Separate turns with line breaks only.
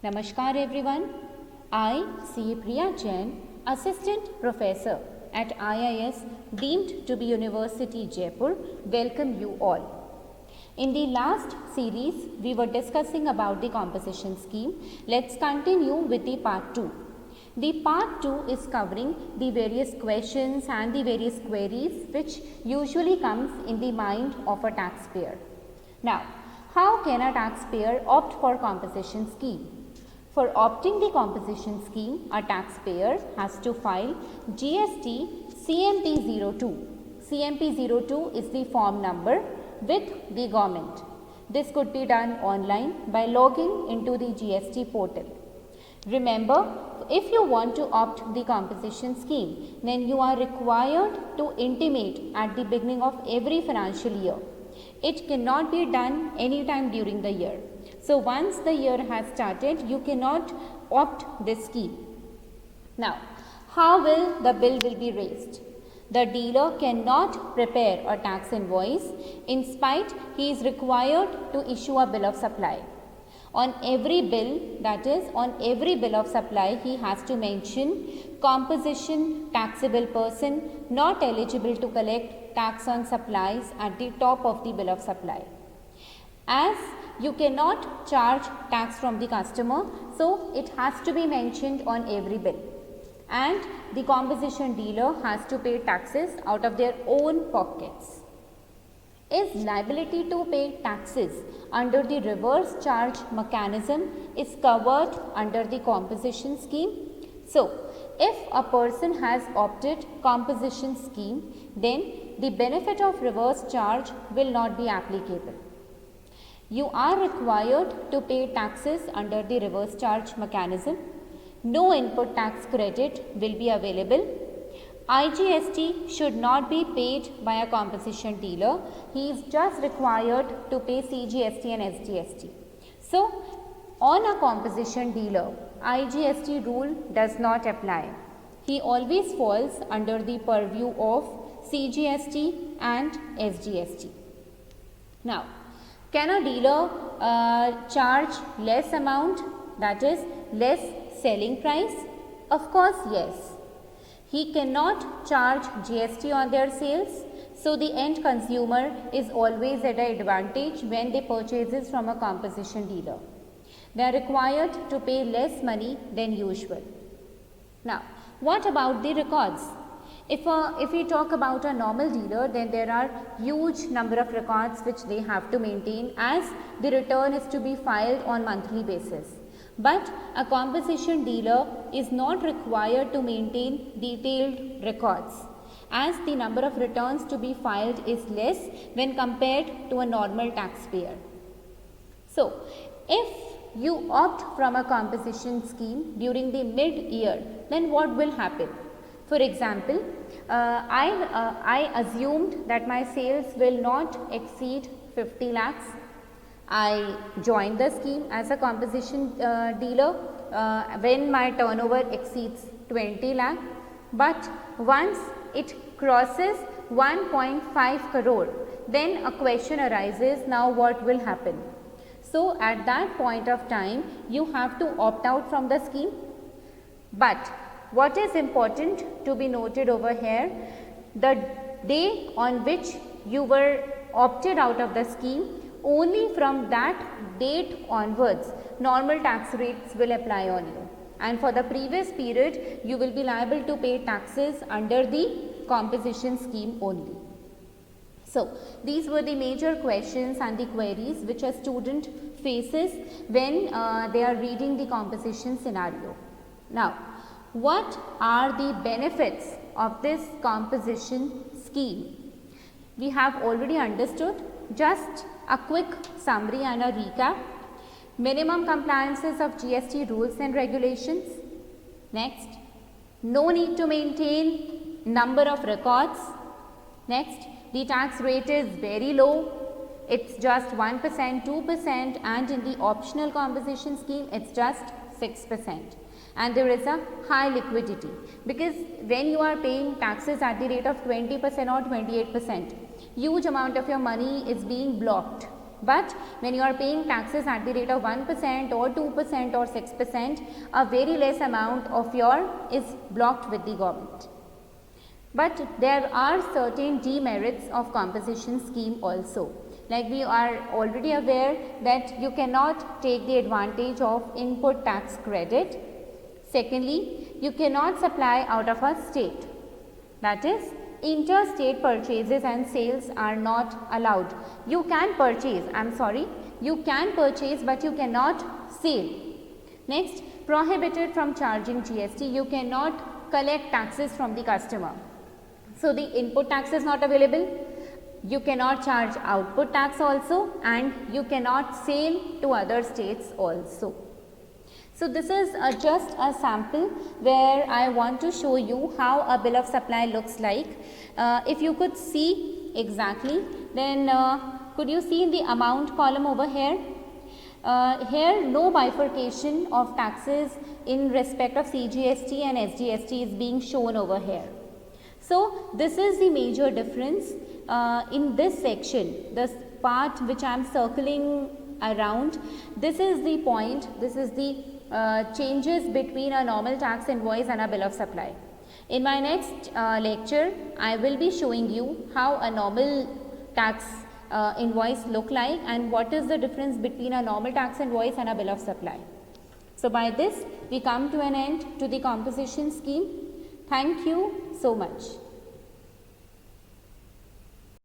Namaskar everyone. I, C. Priya Jain, Assistant Professor at IIS deemed to be University Jaipur, welcome you all. In the last series, we were discussing about the composition scheme. Let's continue with the part 2. The part 2 is covering the various questions and the various queries which usually comes in the mind of a taxpayer. Now, how can a taxpayer opt for composition scheme? For opting the composition scheme, a taxpayer has to file GST CMP02. CMP02 is the form number with the government. This could be done online by logging into the GST portal. Remember, if you want to opt the composition scheme, then you are required to intimate at the beginning of every financial year. It cannot be done anytime during the year. So once the year has started, you cannot opt this scheme. Now, how will the bill be raised? The dealer cannot prepare a tax invoice. In spite, he is required to issue a bill of supply. On every bill, that is on every bill of supply, he has to mention composition taxable person not eligible to collect tax on supplies at the top of the bill of supply. As you cannot charge tax from the customer, so it has to be mentioned on every bill. And the composition dealer has to pay taxes out of their own pockets. Is liability to pay taxes under the reverse charge mechanism is covered under the composition scheme? So, if a person has opted composition scheme, then the benefit of reverse charge will not be applicable. You are required to pay taxes under the reverse charge mechanism. No input tax credit will be available. IGST should not be paid by a composition dealer. He is just required to pay CGST and SGST. So, on a composition dealer, IGST rule does not apply. He always falls under the purview of CGST and SGST. Now, can a dealer charge less amount, that is less selling price? Of course, yes. He cannot charge GST on their sales, so the end consumer is always at an advantage when they purchases from a composition dealer. They are required to pay less money than usual. Now, what about the records? If we talk about a normal dealer, then there are huge number of records which they have to maintain, as the return is to be filed on monthly basis. But a composition dealer is not required to maintain detailed records, as the number of returns to be filed is less when compared to a normal taxpayer. So, if you opt from a composition scheme during the mid-year, then what will happen? For example, I assumed that my sales will not exceed 50 lakhs. I joined the scheme as a composition dealer when my turnover exceeds 20 lakh. But once it crosses 1.5 crore, then a question arises, now what will happen? So, at that point of time, you have to opt out from the scheme. But what is important to be noted over here, the day on which you were opted out of the scheme, only from that date onwards, normal tax rates will apply on you. And for the previous period, you will be liable to pay taxes under the composition scheme only. So, these were the major questions and the queries which a student faces when they are reading the composition scenario. Now, what are the benefits of this composition scheme? We have already understood. Just a quick summary and a recap. Minimum compliances of GST rules and regulations. Next, no need to maintain number of records. Next, the tax rate is very low. It's just 1%, 2%, and in the optional composition scheme, it's just 6%. And there is a high liquidity, because when you are paying taxes at the rate of 20% or 28%, huge amount of your money is being blocked But when you are paying taxes at the rate of 1% or 2% or 6%, a very less amount of your is blocked with the government. But there are certain demerits of composition scheme also. Like we are already aware that you cannot take the advantage of input tax credit. Secondly, you cannot supply out of a state. That is, interstate purchases and sales are not allowed. You can purchase, you can purchase but you cannot sell. Next, prohibited from charging GST. You cannot collect taxes from the customer. So, the input tax is not available, you cannot charge output tax also, and you cannot sell to other states also. So, this is just a sample where I want to show you how a bill of supply looks like. If you could see exactly, then could you see in the amount column over here? Here no bifurcation of taxes in respect of CGST and SGST is being shown over here. So, this is the major difference in this section, this part which I am circling around. This is the point, this is the changes between a normal tax invoice and a bill of supply. In my next lecture, I will be showing you how a normal tax invoice look like and what is the difference between a normal tax invoice and a bill of supply. So, by this we come to an end to the composition scheme. Thank you so much.